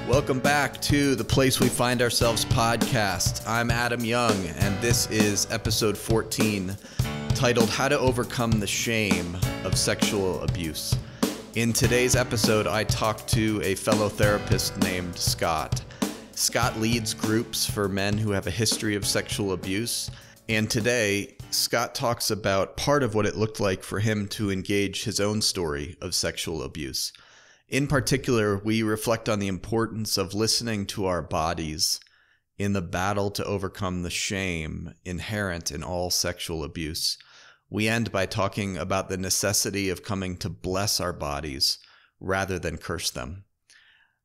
Welcome back to the Place We Find Ourselves podcast. I'm Adam Young, and this is episode 14, titled How to Overcome the Shame of Sexual Abuse. In today's episode, I talked to a fellow therapist named Scott. Scott leads groups for men who have a history of sexual abuse, and today, Scott talks about part of what it looked like for him to engage his own story of sexual abuse. In particular, we reflect on the importance of listening to our bodies in the battle to overcome the shame inherent in all sexual abuse. We end by talking about the necessity of coming to bless our bodies rather than curse them.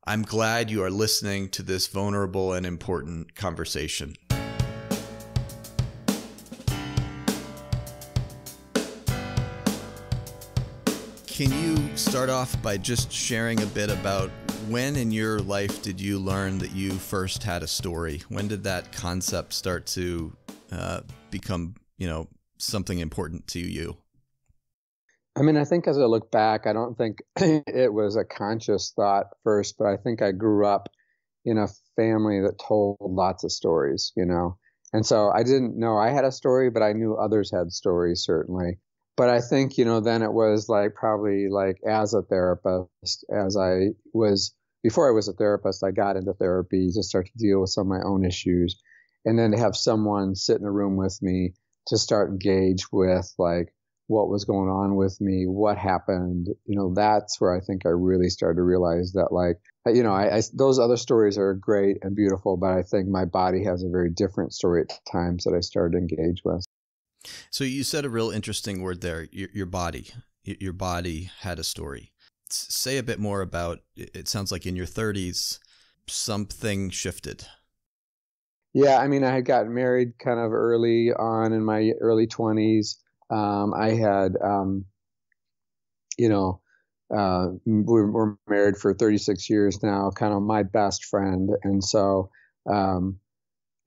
I'm glad you are listening to this vulnerable and important conversation. Can you start off by just sharing a bit about when in your life did you learn that you first had a story? When did that concept start to become, something important to you? I mean, I think as I look back, I don't think it was a conscious thought first, but I think I grew up in a family that told lots of stories, And so I didn't know I had a story, but I knew others had stories, certainly. But I think, then it was probably as a therapist, before I was a therapist, I got into therapy to start to deal with some of my own issues. And then to have someone sit in a room with me to start engage with what was going on with me, what happened, that's where I think I really started to realize that those other stories are great and beautiful, but I think my body has a very different story at times that I started to engage with. So you said a real interesting word there, your body. Your body had a story. Say a bit more about, it sounds like in your 30s, something shifted. Yeah, I mean, I had gotten married kind of early on in my early 20s. I had, we're married for 36 years now, kind of my best friend. And so,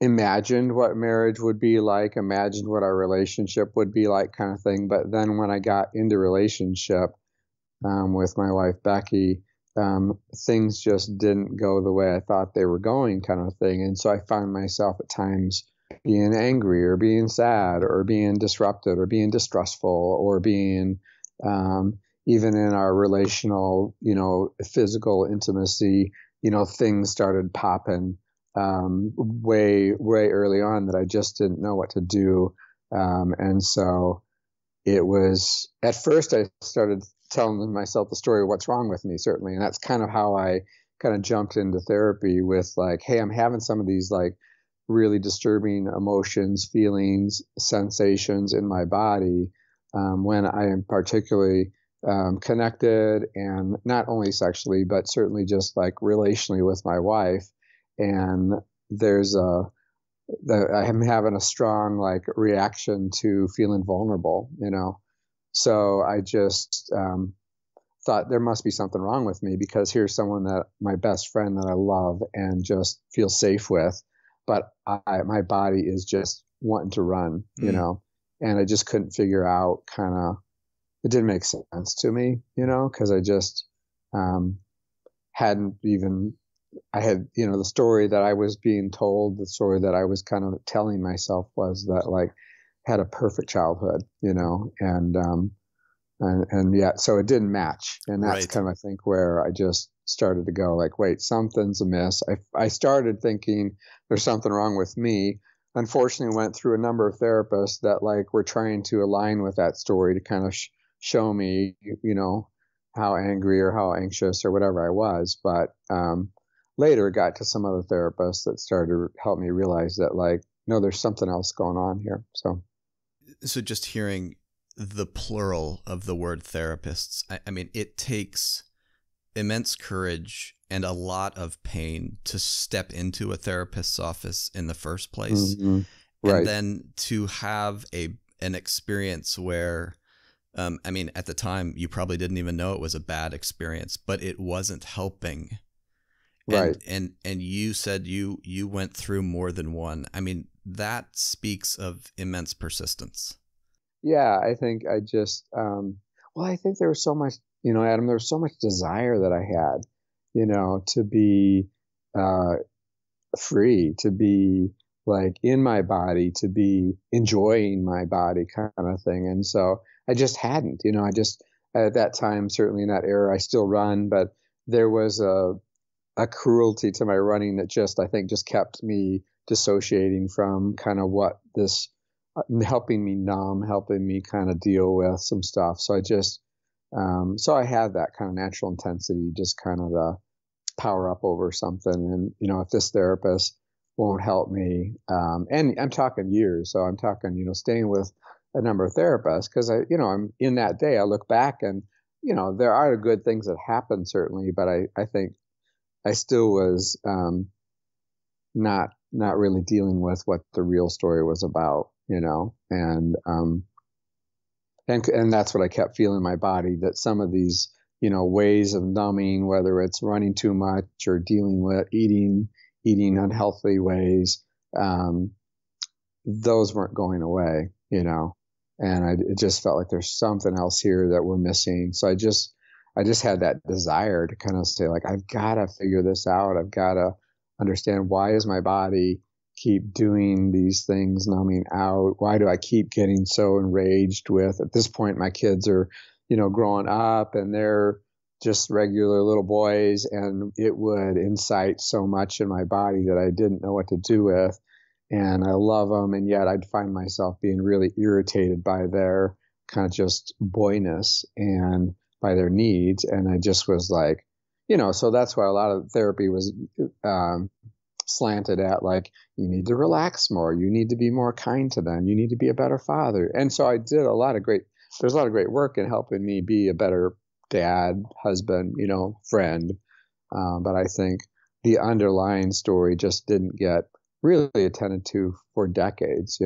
imagined what marriage would be like, imagined what our relationship would be like kind of thing. But then when I got into relationship with my wife, Becky, things just didn't go the way I thought they were going kind of thing. And so I found myself at times being angry or being sad or being disrupted or being distrustful or being even in our relational, physical intimacy, things started popping way early on that I just didn't know what to do. And so it was, at first I started telling myself the story of what's wrong with me, certainly. And that's kind of how I kind of jumped into therapy with hey, I'm having some of these really disturbing emotions, feelings, sensations in my body when I am particularly connected, and not only sexually, but certainly just relationally with my wife. And I'm having a strong reaction to feeling vulnerable, So I just thought there must be something wrong with me, because here's someone that my best friend that I love and just feel safe with, but my body is just wanting to run, and I just couldn't figure out it didn't make sense to me, because I just hadn't even. I had, the story that I was being told, the story that I was kind of telling myself was that had a perfect childhood, and yet, so it didn't match. And that's right. kind of, I think, where I just started to go wait, something's amiss. I started thinking there's something wrong with me. Unfortunately, went through a number of therapists that were trying to align with that story to kind of show me, how angry or how anxious or whatever I was. But, later got to some other therapists that started to help me realize that no, there's something else going on here. So just hearing the plural of the word therapists, I mean, it takes immense courage and a lot of pain to step into a therapist's office in the first place. Mm-hmm. Right. And then to have an experience where, at the time you probably didn't even know it was a bad experience, but it wasn't helping. Right. And you said you went through more than one. I mean, that speaks of immense persistence. Yeah, I think I just, I think there was so much, Adam, there was so much desire that I had, to be free, to be like in my body, to be enjoying my body kind of thing. And so I just hadn't, at that time, certainly in that era, I still run, but there was a cruelty to my running that I think just kept me dissociating from kind of what this, helping me numb, helping me kind of deal with some stuff. So so I had that kind of natural intensity, just kind of to power up over something. And, if this therapist won't help me, and I'm talking years, so I'm talking, staying with a number of therapists, because I'm in that day, I look back and, there are good things that happen certainly, but I think I still was, not really dealing with what the real story was about, and that's what I kept feeling in my body, that some of these, ways of numbing, whether it's running too much or dealing with eating unhealthy ways, those weren't going away, and it just felt like there's something else here that we're missing. So I just had that desire to kind of say, like, I've got to figure this out. I've got to understand, why is my body keep doing these things, numbing out? Why do I keep getting so enraged with, at this point, my kids are, growing up and they're just regular little boys, and it would incite so much in my body that I didn't know what to do with. And I love them, and yet I'd find myself being really irritated by their kind of just boyness and by their needs. And I just was like, so that's why a lot of therapy was slanted at, like, you need to relax more, you need to be more kind to them, you need to be a better father. And so I did there's a lot of great work in helping me be a better dad, husband, friend. But I think the underlying story just didn't get really attended to for decades,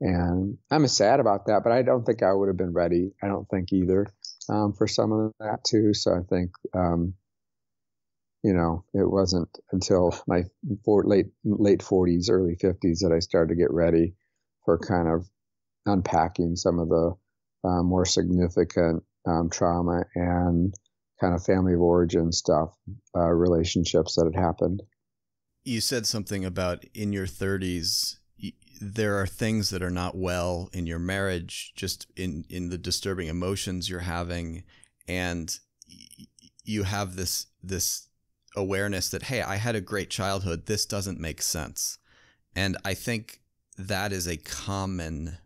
and I'm sad about that, but I don't think I would have been ready. I don't think either, for some of that too. So I think, it wasn't until my late 40s, early 50s that I started to get ready for kind of unpacking some of the more significant trauma and kind of family of origin stuff, relationships that had happened. You said something about in your 30s, there are things that are not well in your marriage, just in the disturbing emotions you're having. And you have this awareness that, hey, I had a great childhood. This doesn't make sense. And I think that is a common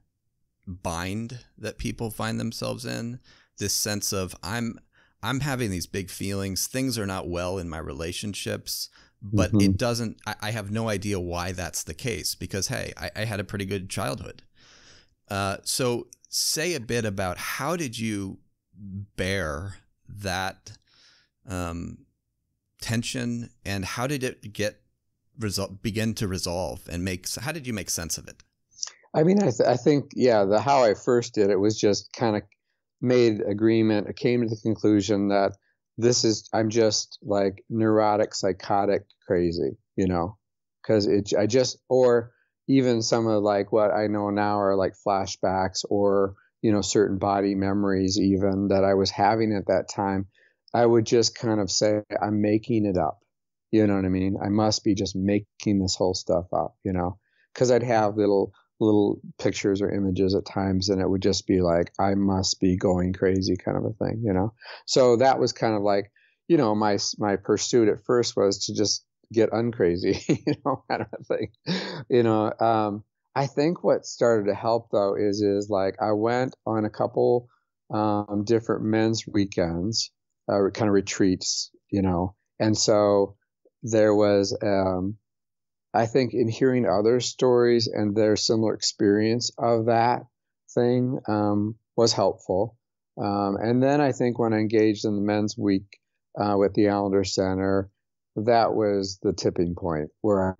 bind that people find themselves in, this sense of I'm having these big feelings. Things are not well in my relationships, but it doesn't, I have no idea why that's the case, because, hey, I had a pretty good childhood. So say a bit about, how did you bear that tension, and how did it begin to resolve, and how did you make sense of it? I mean, I think, how I first did it was just kind of made agreement. I came to the conclusion that I'm just like neurotic, psychotic, crazy, because or even some of like what I know now are like flashbacks, or, certain body memories even that I was having at that time. I would just kind of say, I'm making it up. You know what I mean? I must be just making this whole stuff up, because I'd have little pictures or images at times, and it would just be like, I must be going crazy kind of a thing, So that was kind of like, my pursuit at first was to just get uncrazy, kind of a thing. I think what started to help though is like I went on a couple different men's weekends, kind of retreats, and so there was, I think, in hearing other stories and their similar experience of that thing was helppful. And then I think when I engaged in the men's week with the Allender Center, that was the tipping point where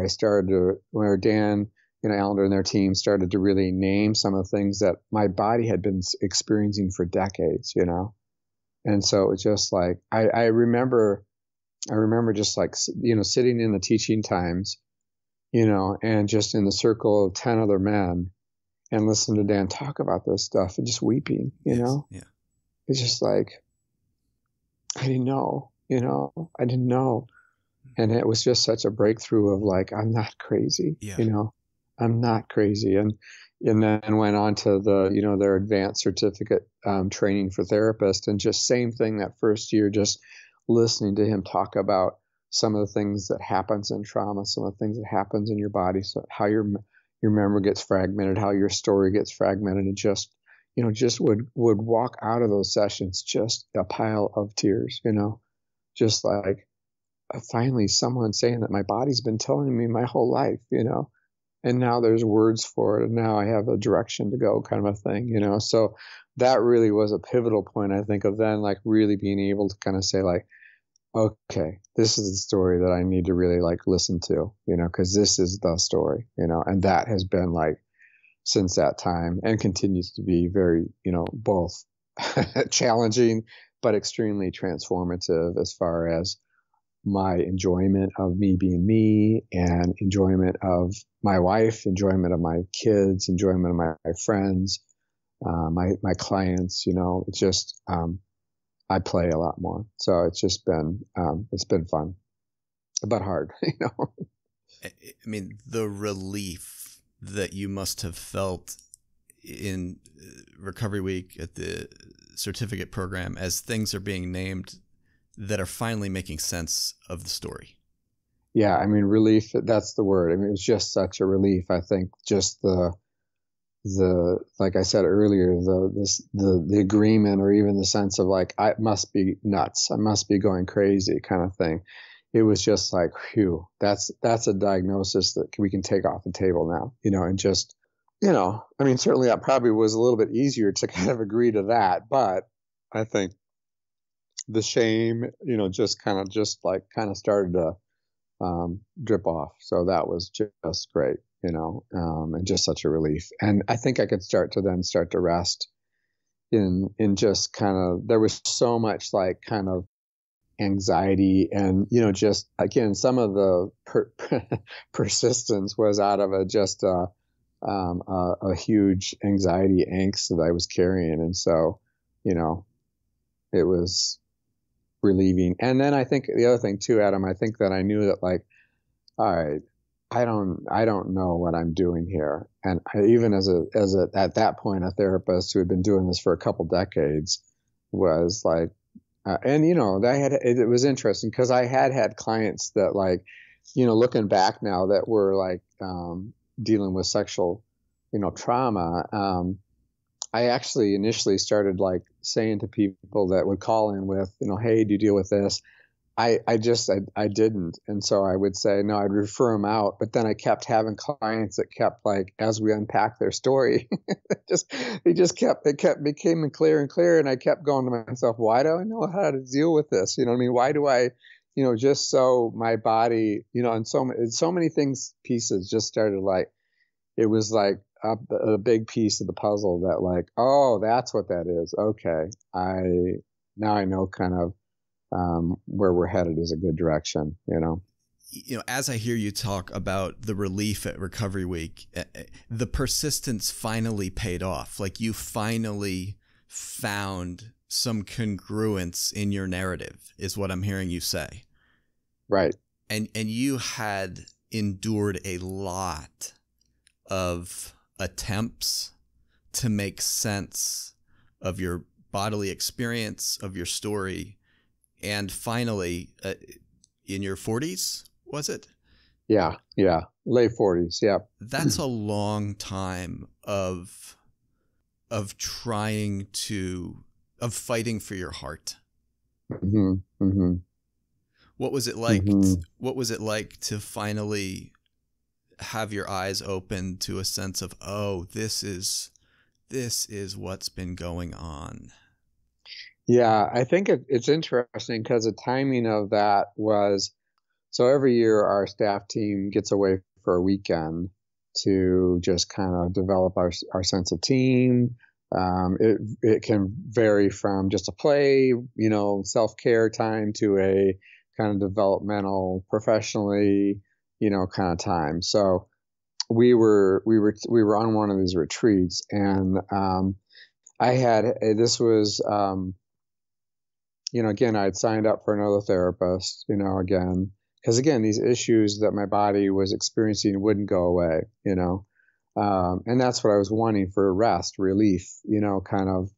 where Dan, Allender and their team started to really name some of the things that my body had been experiencing for decades, And so it's just like, I remember just like, sitting in the teaching times, and just in the circle of 10 other men and listen to Dan talk about this stuff and just weeping, Yeah. It's just like, I didn't know, I didn't know. And it was just such a breakthrough of like, I'm not crazy, Yeah. I'm not crazy. And then went on to their advanced certificate training for therapists, and just same thing that first year, just listening to him talk about some of the things that happens in trauma, some of the things that happens in your body, so how your memory gets fragmented, how your story gets fragmented, and just would walk out of those sessions just a pile of tears, just like finally someone saying that my body's been telling me my whole life, and now there's words for it, and now I have a direction to go, kind of a thing, So that really was a pivotal point, I think, of then like really being able to kind of say like, okay, this is the story that I need to really like listen to, because this is the story, and that has been like since that time, and continues to be very, both challenging but extremely transformative as far as my enjoyment of me being me, and enjoyment of my wife, enjoyment of my kids, enjoyment of my friends, my clients. It's just I play a lot more, so it's just been fun, but hard. I mean, the relief that you must have felt in Recovery Week at the certificate program as things are being named that are finally making sense of the story. Yeah, I mean, relief, that's the word. I mean, it was just such a relief. I think just the like I said earlier, the agreement, or even the sense of like, I must be nuts, I must be going crazy, kind of thing. It was just like, phew, that's a diagnosis that we can take off the table now, and just, I mean, certainly that probably was a little bit easier to kind of agree to that, but I think the shame, just kind of started to drip off. So that was just great, and just such a relief. And I think I could start to rest in just kind of, there was so much like kind of anxiety, and, just again, some of the persistence was out of a huge anxiety angst that I was carrying. And so, it was relieving. And then I think the other thing too, Adam, I think that I knew that like, all right, I don't know what I'm doing here. And even as at that point, a therapist who had been doing this for a couple decades was like, and it was interesting because I had clients that like, looking back now, that were like dealing with sexual, trauma. I actually initially started like saying to people that would call in with, hey, do you deal with this? I didn't. And so I would say, no, I'd refer them out. But then I kept having clients that kept like, as we unpacked their story, it became clearer and clearer. And I kept going to myself, why do I know how to deal with this? You know what I mean? Why do I, just so my body, and so many pieces just started like, it was like a big piece of the puzzle that like, oh, that's what that is. Okay. Now I know kind of where we're headed is a good direction, As I hear you talk about the relief at Recovery Week, the persistence finally paid off. Like you finally found some congruence in your narrative is what I'm hearing you say. Right. And you had endured a lot of attempts to make sense of your bodily experience, of your story. And finally, in your 40s, was it? Yeah. Late 40s. Yeah. That's a long time of fighting for your heart. Mm-hmm. Mm-hmm. What was it like? Mm-hmm. What was it like to finally have your eyes open to a sense of, oh, this is what's been going on? Yeah, I think it's interesting because the timing of that was, so every year our staff team gets away for a weekend to just kind of develop our sense of team. It can vary from just a play, self-care time, to a kind of developmental, professionally, kind of time. So we were on one of these retreats, and this was, again, I'd signed up for another therapist, again, Because again, these issues that my body was experiencing wouldn't go away, and that's what I was wanting for rest, relief, kind of.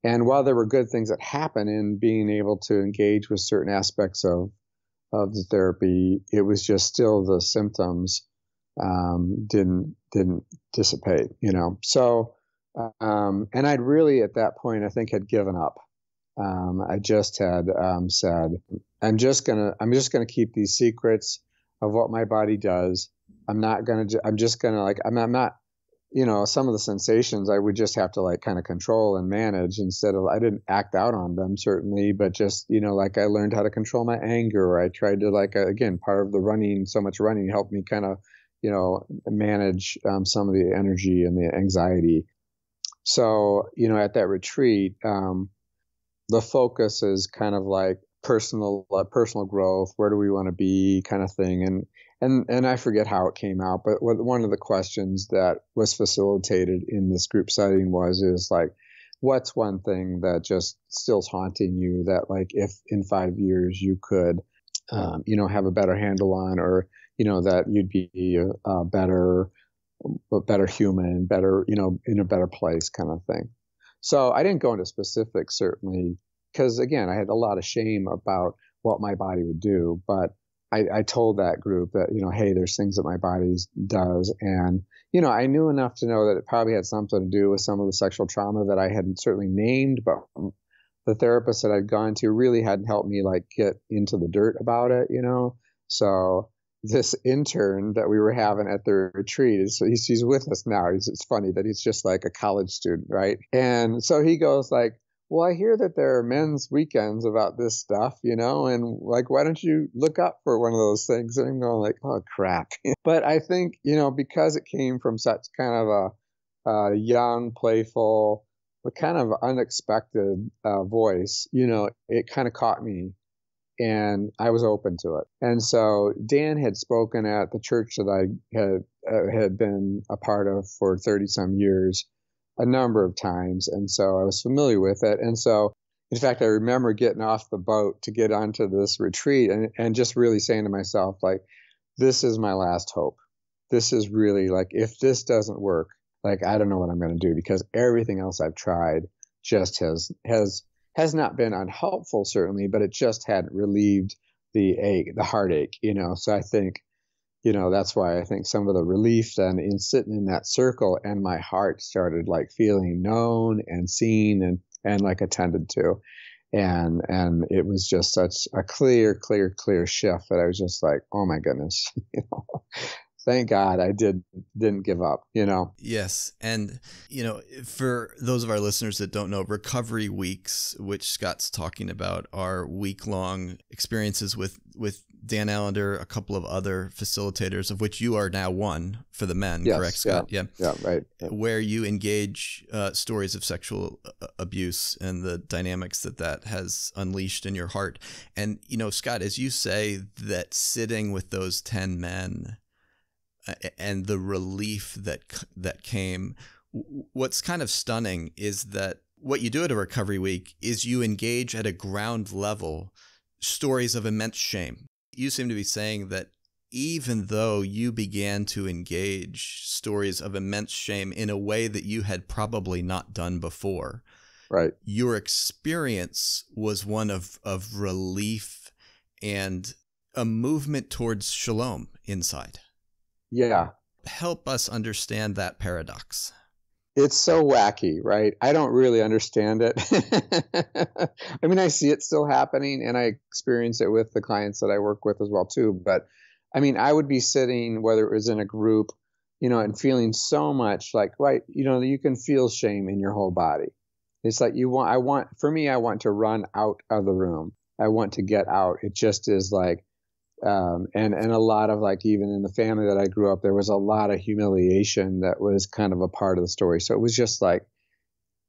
And while there were good things that happen in being able to engage with certain aspects of the therapy, it was just still the symptoms didn't dissipate, So, and I'd really at that point, I think, had given up. I just had said, I'm just gonna keep these secrets of what my body does. I'm not some of the sensations I would just have to kind of control and manage instead of, I didn't act out on them certainly, but just, I learned how to control my anger. I tried to again, part of the running, so much running helped me kind of, manage some of the energy and the anxiety. So, at that retreat, the focus is kind of like personal growth. Where do we want to be, kind of thing. And I forget how it came out, but one of the questions that was facilitated in this group setting is what's one thing that just still's haunting you that if in 5 years you could, have a better handle on, or, that you'd be a better human, better, in a better place, kind of thing. So I didn't go into specifics, certainly, because again, I had a lot of shame about what my body would do. But I told that group that, hey, there's things that my body does. And, I knew enough to know that it probably had something to do with some of the sexual trauma that I hadn't certainly named, but the therapist that I'd gone to really hadn't helped me get into the dirt about it, So this intern that we were having at the retreat, he's with us now. It's funny that he's just like a college student, right? And so he goes well, I hear that there are men's weekends about this stuff, and why don't you look up for one of those things? And I'm going oh crap. But I think, because it came from such kind of a young, playful, but kind of unexpected voice, it kind of caught me. And I was open to it. And so Dan had spoken at the church that I had been a part of for 30 some years a number of times. And so I was familiar with it. And so, in fact, I remember getting off the boat to get onto this retreat and just really saying to myself, this is my last hope. This is really if this doesn't work, I don't know what I'm going to do, because everything else I've tried just has not been unhelpful, certainly, but it just hadn't relieved the heartache, So I think, that's why I think some of the relief then in sitting in that circle, and my heart started feeling known and seen and attended to. And it was just such a clear shift that I was just oh my goodness, Thank God I didn't give up, Yes. And, for those of our listeners that don't know, recovery weeks, which Scott's talking about, are week-long experiences with Dan Allender, a couple of other facilitators, of which you are now one for the men, yes, correct, Scott? Yeah, right. Yeah. Where you engage stories of sexual abuse and the dynamics that has unleashed in your heart. And, Scott, as you say that sitting with those 10 men and the relief that came, what's kind of stunning is that what you do at a recovery week is you engage at a ground level stories of immense shame. You seem to be saying that even though you began to engage stories of immense shame in a way that you had probably not done before, right, your experience was one of relief and a movement towards shalom inside. Yeah. Help us understand that paradox. It's so wacky, right? I don't really understand it. I mean, I see it still happening, and I experience it with the clients that I work with as well too. But I mean, I would be sitting, whether it was in a group, and feeling so much right, you can feel shame in your whole body. It's I want to run out of the room. I want to get out. It just is and a lot of even in the family that I grew up, there was a lot of humiliation that was kind of a part of the story. So it was just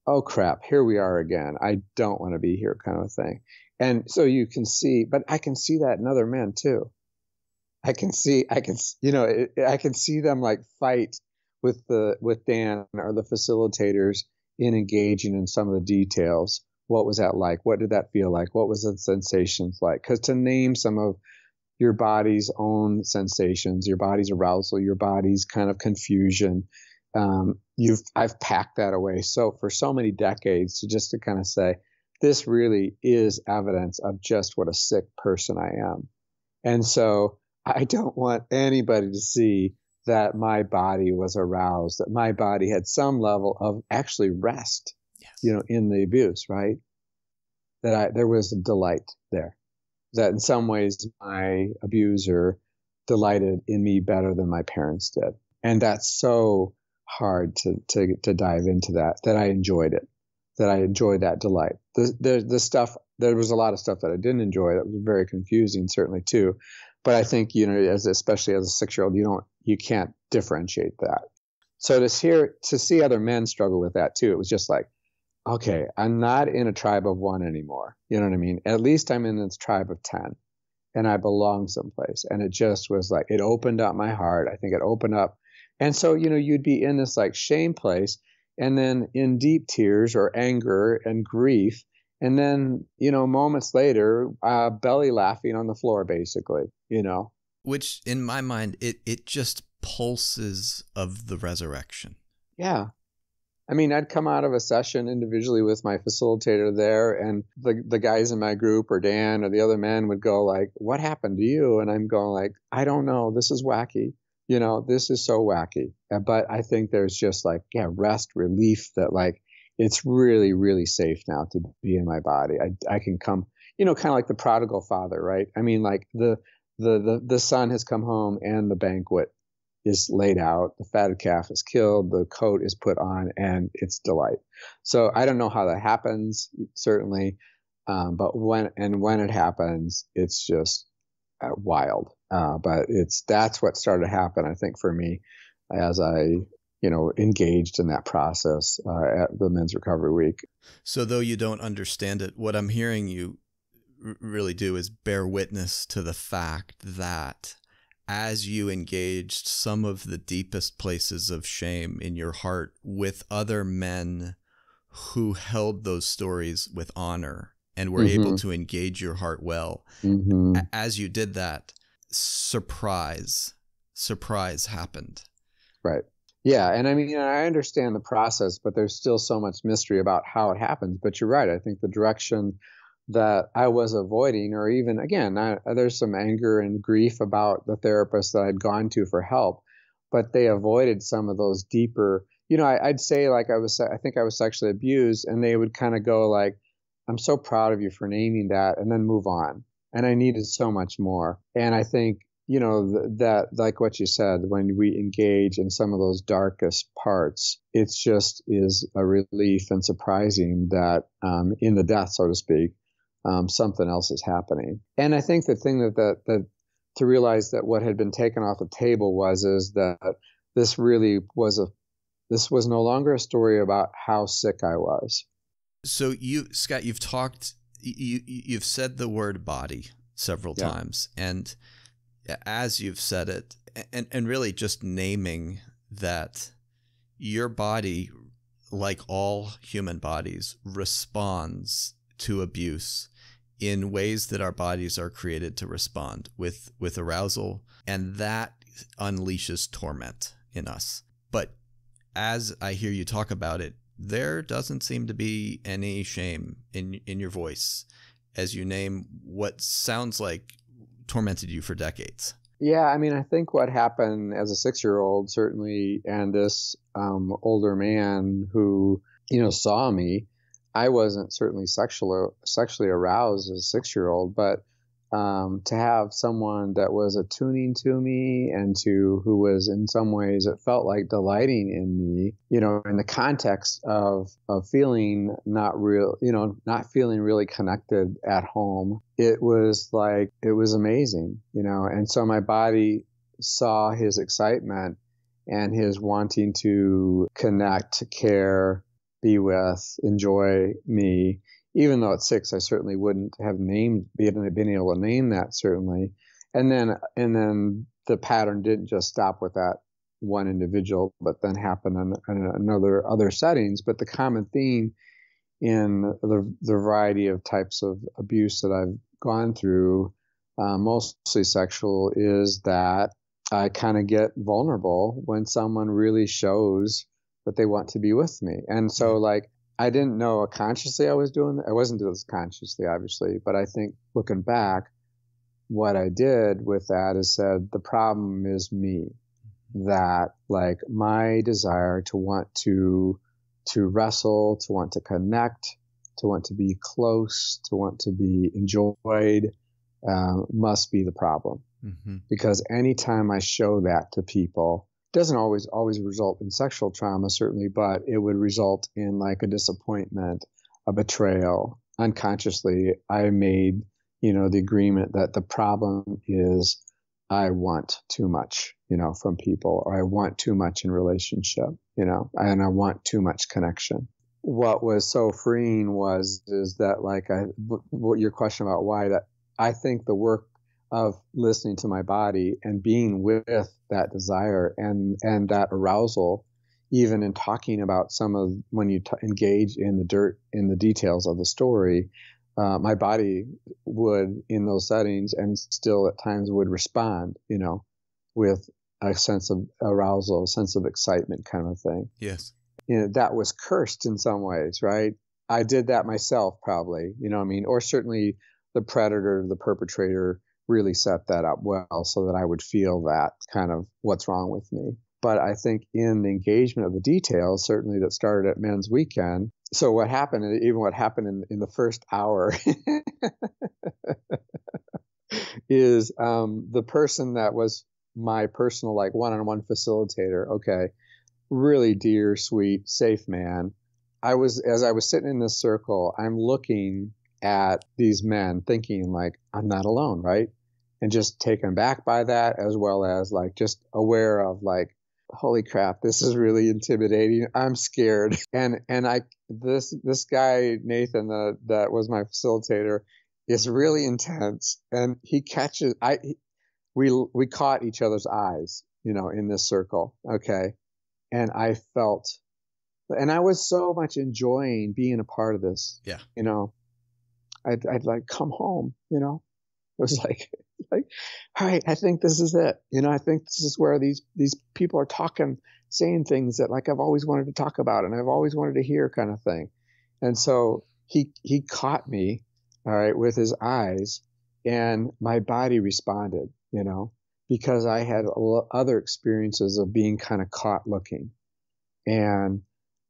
oh crap, here we are again. I don't want to be here, kind of thing. And so you can see, but I can see that in other men too. I can see them fight with Dan or the facilitators in engaging in some of the details. What was that like? What did that feel like? What was the sensations like? Because to name some of your body's own sensations, your body's arousal, your body's kind of confusion. I've packed that away. So for so many decades to kind of say, this really is evidence of just what a sick person I am. And so I don't want anybody to see that my body was aroused, that my body had some level of actually rest, yes, in the abuse, right? That there was a delight there, that in some ways my abuser delighted in me better than my parents did. And that's so hard to dive into that I enjoyed it, that I enjoyed that delight. The stuff, there was a lot of stuff that I didn't enjoy that was very confusing, certainly too. But I think, especially as a 6-year-old, you can't differentiate that. So to see other men struggle with that too, it was just like, okay, I'm not in a tribe of 1 anymore. You know what I mean? At least I'm in this tribe of 10 and I belong someplace. And it just was like, it opened up my heart. I think it opened up. And so, you'd be in this like shame place and then in deep tears or anger and grief. And then, moments later, belly laughing on the floor, basically, Which in my mind, it just pulses of the resurrection. Yeah. I mean, I'd come out of a session individually with my facilitator there, and the guys in my group or Dan or the other men would go like, what happened to you? And I'm going like, I don't know. This is wacky. This is so wacky. But I think there's just like, rest, relief, that like, it's really, really safe now to be in my body. I can come, kind of like the prodigal father, right? I mean, like the son has come home and the banquet is laid out, the fatted calf is killed, the coat is put on, and it's delight. So I don't know how that happens, certainly, but when it happens, it's just wild. But that's what started to happen, I think, for me as I engaged in that process at the Men's Recovery Week. So though you don't understand it, what I'm hearing you really do is bear witness to the fact that as you engaged some of the deepest places of shame in your heart with other men who held those stories with honor and were able to engage your heart well, as you did that, surprise happened. Right. Yeah. And I mean, I understand the process, but there's still so much mystery about how it happens. But you're right. I think the direction that I was avoiding, or even, again, there's some anger and grief about the therapist that I'd gone to for help, but they avoided some of those deeper, I'd say like I think I was sexually abused, and they would kind of go like, I'm so proud of you for naming that, and then move on. And I needed so much more. And I think, that like what you said, when we engage in some of those darkest parts, it just is a relief and surprising that in the death, so to speak, something else is happening. And I think the thing that to realize that what had been taken off the table is that this was no longer a story about how sick I was. So Scott, you've said the word body several times, and as you've said it, and really just naming that your body, like all human bodies, responds to abuse in ways that our bodies are created to respond with arousal, and that unleashes torment in us. But as I hear you talk about it, there doesn't seem to be any shame in your voice as you name what sounds like tormented you for decades. Yeah, I mean, I think what happened as a 6-year-old, certainly, and this older man who, saw me, I wasn't certainly sexually aroused as a 6-year-old, but to have someone that was attuning to me and who was in some ways, it felt like delighting in me, in the context of feeling not feeling really connected at home. It was amazing, and so my body saw his excitement and his wanting to connect, care, be with, enjoy me. Even though at 6, I certainly wouldn't have been able to name that, certainly. And then the pattern didn't just stop with that one individual, but then happened in other settings. But the common theme in the variety of types of abuse that I've gone through mostly sexual, is that I kind of get vulnerable when someone really shows that they want to be with me. And so like, I didn't know consciously I was doing that. I wasn't doing this consciously, obviously, but I think looking back, what I did with that is said, the problem is me, that like my desire to want to wrestle, to want to connect, to want to be close, to want to be enjoyed, must be the problem. Mm-hmm. Because anytime I show that to people, it doesn't always result in sexual trauma, certainly, but it would result in like a disappointment, a betrayal. Unconsciously, I made, the agreement that the problem is I want too much, from people, or I want too much in relationship, and I want too much connection. What was so freeing is that like what your question about why, that I think the work of listening to my body and being with that desire and that arousal, even in talking about some of when you engage in the details of the story, my body would in those settings and still at times would respond, with a sense of arousal, a sense of excitement kind of thing. Yes. That was cursed in some ways, right? I did that myself probably, or certainly the predator, the perpetrator really set that up well so that I would feel that kind of what's wrong with me. But I think in the engagement of the details, certainly that started at Men's Weekend. So what happened in the first hour is the person that was my personal like one-on-one facilitator, okay, really dear, sweet, safe man. As I was sitting in this circle, I'm looking at these men thinking like, I'm not alone, right? And just taken back by that, as well as like just aware of like, holy crap, this is really intimidating. I'm scared. And this guy, Nathan, that was my facilitator, is really intense. And he catches, we caught each other's eyes, in this circle. Okay. And I felt, and I was so much enjoying being a part of this. Yeah. I'd like come home, It was like, all right, I think this is it. I think this is where these people are talking, saying things that like I've always wanted to talk about and I've always wanted to hear kind of thing. And so he caught me, all right, with his eyes, and my body responded, because I had other experiences of being kind of caught looking. And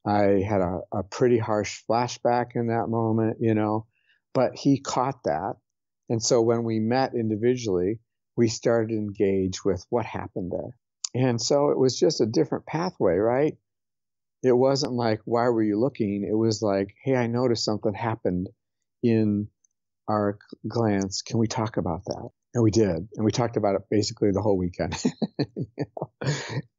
I had a pretty harsh flashback in that moment, but he caught that. And so when we met individually, we started to engage with what happened there. And so it was just a different pathway, right? It wasn't like, why were you looking? It was like, hey, I noticed something happened in our glance. Can we talk about that? And we did. And we talked about it basically the whole weekend.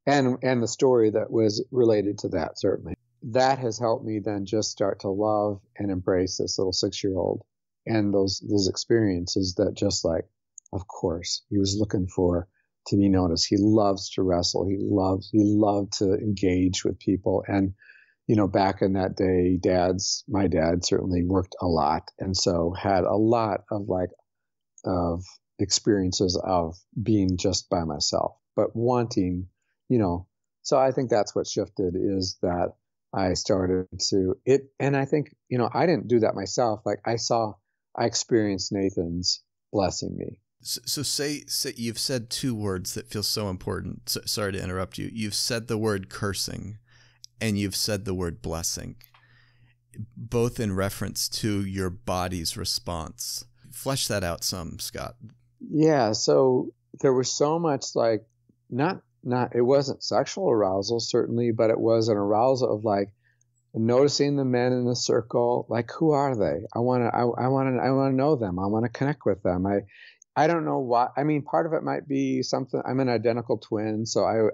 And the story that was related to that, certainly. That has helped me then just start to love and embrace this little 6-year-old. And those experiences that just like, of course, he was looking to be noticed. He loves to wrestle. He loved to engage with people. And, back in that day, my dad certainly worked a lot. And so had a lot of experiences of being just by myself, but wanting, so I think that's what shifted, is that I started to it. And I think, I didn't do that myself. Like I experienced Nathan's blessing me. So say you've said two words that feel so important. Sorry to interrupt you. You've said the word cursing and you've said the word blessing, both in reference to your body's response. Flesh that out some, Scott. Yeah. So there was so much like, it wasn't sexual arousal, certainly, but it was an arousal of like, noticing the men in the circle, like, who are they? I want to know them. I want to connect with them. I don't know why. I mean, part of it might be something. I'm an identical twin, so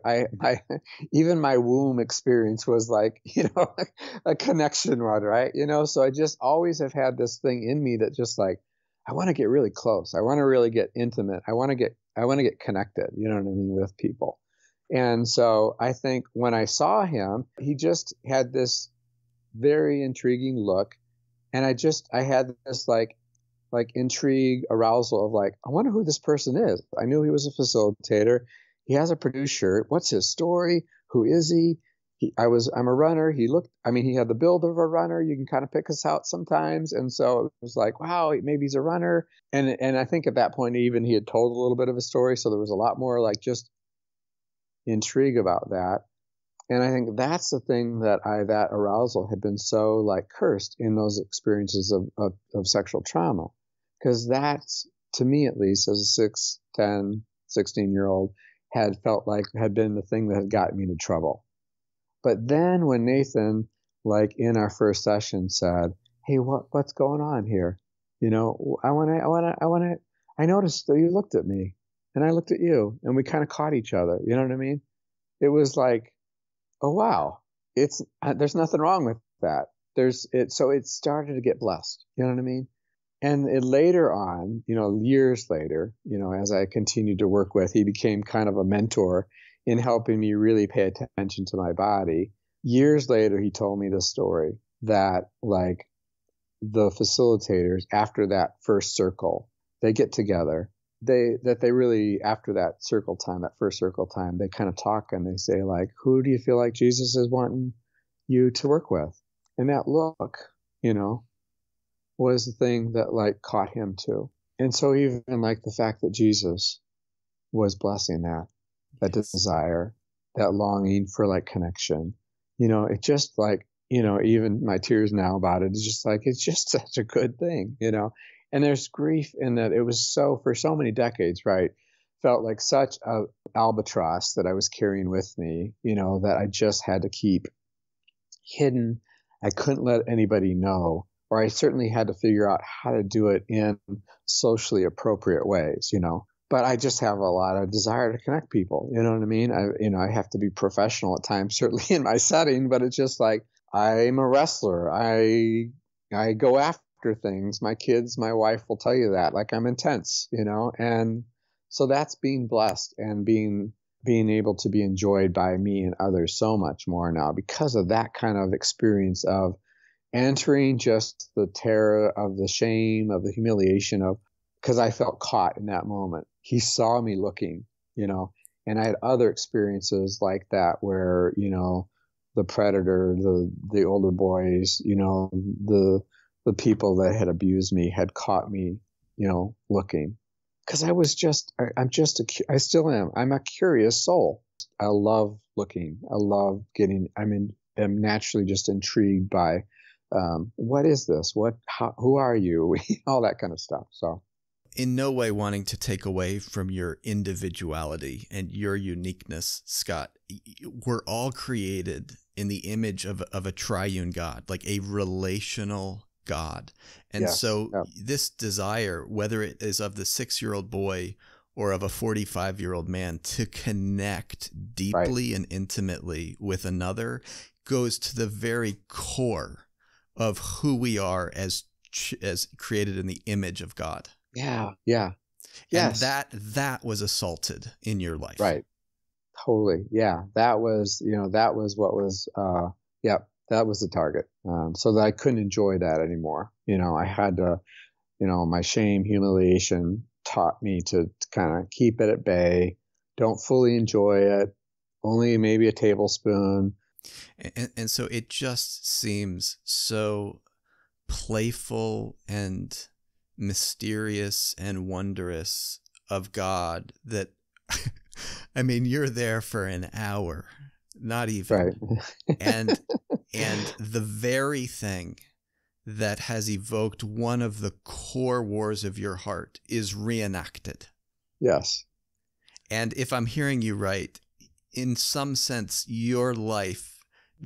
even my womb experience was like, a connection one, right? So I just always have had this thing in me that just like, I want to get really close. I want to really get intimate. I want to get connected. You know what I mean, with people. And so I think when I saw him, he just had this very intriguing look. And I had this like, like intrigue, arousal of like, I wonder who this person is. I knew he was a facilitator. He has a produced shirt. What's his story? Who is he? I'm a runner. He had the build of a runner. You can kind of pick us out sometimes. And so it was like, wow, maybe he's a runner. And I think at that point, even he had told a little bit of a story. So there was a lot more like just intrigue about that. And I think that's the thing that arousal had been so like cursed in those experiences of sexual trauma. Because that's, to me at least, as a 6, 10, 16-year-old, had felt like had been the thing that had gotten me into trouble. But then when Nathan, like in our first session, said, "Hey, what's going on here? You know, I noticed that you looked at me, and I looked at you, and we kind of caught each other. You know what I mean? It was like, oh wow, there's nothing wrong with that. So it started to get blessed. You know what I mean? And later on, years later, as I continued to work with, he became kind of a mentor in helping me really pay attention to my body. Years later, he told me this story that like the facilitators after that first circle, they get together. They really, after that first circle time, they kind of talk and they say like, who do you feel like Jesus is wanting you to work with? And that look, was the thing that like caught him too. And so even like the fact that Jesus was blessing that desire, that longing for like connection, it just like, even my tears now about it is just like, it's just such a good thing, and there's grief in that. It was for so many decades, right? Felt like such a albatross that I was carrying with me, that I just had to keep hidden. I couldn't let anybody know, or I certainly had to figure out how to do it in socially appropriate ways, But I just have a lot of desire to connect people. You know what I mean? I have to be professional at times, certainly in my setting, but it's just like, I'm a wrestler. I go after things. My kids, my wife will tell you that, like I'm intense, and so that's being blessed and being able to be enjoyed by me and others so much more now because of that kind of experience of entering just the terror of the shame, of the humiliation of, because I felt caught in that moment. He saw me looking, and I had other experiences like that where, the predator, the older boys, the people that had abused me had caught me, looking. Because I still am. I'm a curious soul. I love looking. I love I'm naturally just intrigued by, what is this? Who are you? All that kind of stuff. So. In no way wanting to take away from your individuality and your uniqueness, Scott. We're all created in the image of a triune God, like a relational God. And yes, so yeah. This desire, whether it is of the 6-year-old boy or of a 45-year-old man to connect deeply and intimately with another, goes to the very core of who we are as created in the image of God. Yeah. Yeah. Yes. And that was assaulted in your life. Right. Totally. Yeah. That was what was, that was the target. So that I couldn't enjoy that anymore. I had to, my shame, humiliation taught me to kind of keep it at bay. Don't fully enjoy it. Only maybe a tablespoon. And so it just seems so playful and mysterious and wondrous of God that, I mean, you're there for an hour, not even. Right. and the very thing that has evoked one of the core wars of your heart is reenacted. Yes. And if I'm hearing you right, in some sense, your life,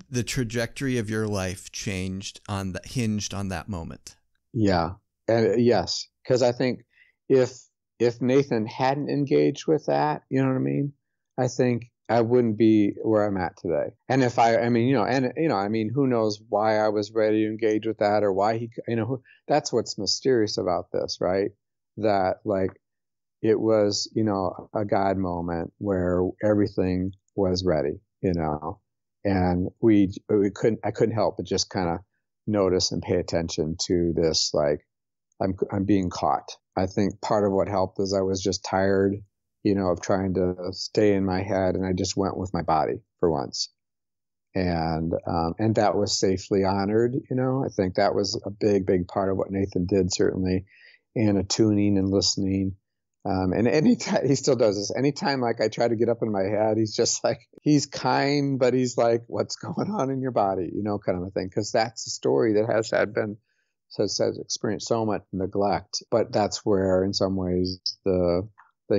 the trajectory of your life hinged on that moment. Yeah. And yes, because I think if Nathan hadn't engaged with that, you know what I mean? I think I wouldn't be where I'm at today. And who knows why I was ready to engage with that or why that's what's mysterious about this, right? That like it was, a God moment where everything was ready, and I couldn't help but just kind of notice and pay attention to this like I'm being caught. I think part of what helped is I was just tired, of trying to stay in my head, and I just went with my body for once. And that was safely honored. I think that was a big part of what Nathan did, certainly, and attuning and listening. And anytime he still does this, anytime like I try to get up in my head, he's just like, he's kind, but he's like, what's going on in your body, kind of a thing. Because that's a story that has experienced so much neglect. But that's where, in some ways, the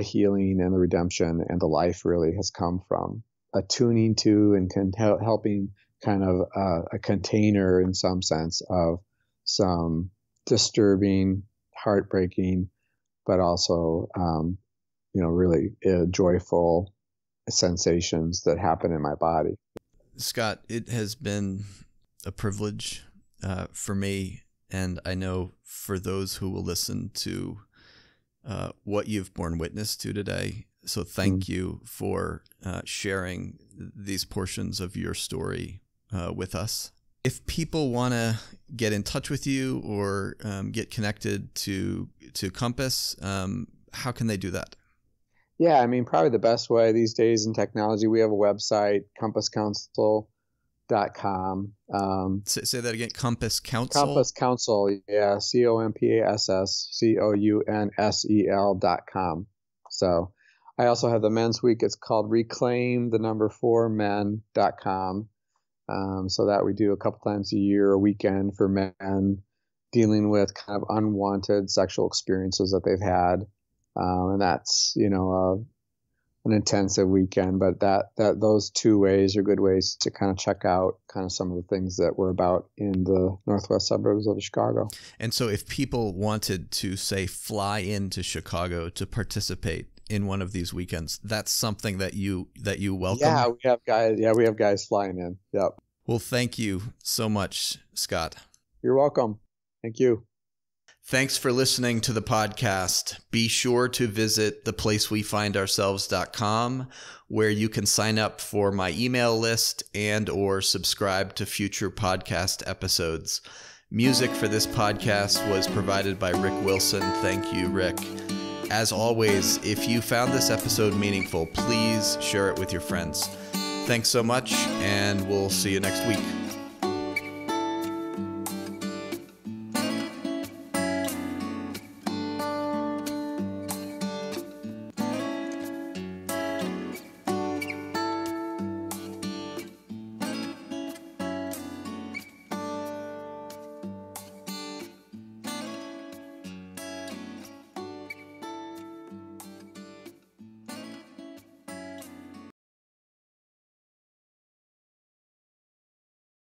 healing and the redemption and the life really has come from. Attuning to and helping kind of a container, in some sense, of some disturbing, heartbreaking, but also, really joyful sensations that happen in my body. Scott, it has been a privilege for me, and I know for those who will listen to what you've borne witness to today. So thank you for sharing these portions of your story with us. If people want to get in touch with you or get connected to Compass, how can they do that? Yeah, I mean, probably the best way these days in technology, we have a website, compasscounsel.com. Say that again, Compass Counsel? Compass Counsel, yeah, COMPASSCOUNSEL.com. So I also have the men's week. It's called reclaim4men.com. So that we do a couple times a year, a weekend for men dealing with kind of unwanted sexual experiences that they've had. And that's, an intensive weekend, but those two ways are good ways to kind of check out kind of some of the things that we're about in the northwest suburbs of Chicago. And so if people wanted to, say, fly into Chicago to participate in one of these weekends, that's something that you welcome? Yeah, we have guys flying in. Yep. Well, thank you so much, Scott. You're welcome. Thank you. Thanks for listening to the podcast. Be sure to visit theplacewefindourselves.com, where you can sign up for my email list and or subscribe to future podcast episodes. Music for this podcast was provided by Rick Wilson. Thank you, Rick. As always, if you found this episode meaningful, please share it with your friends. Thanks so much, and we'll see you next week.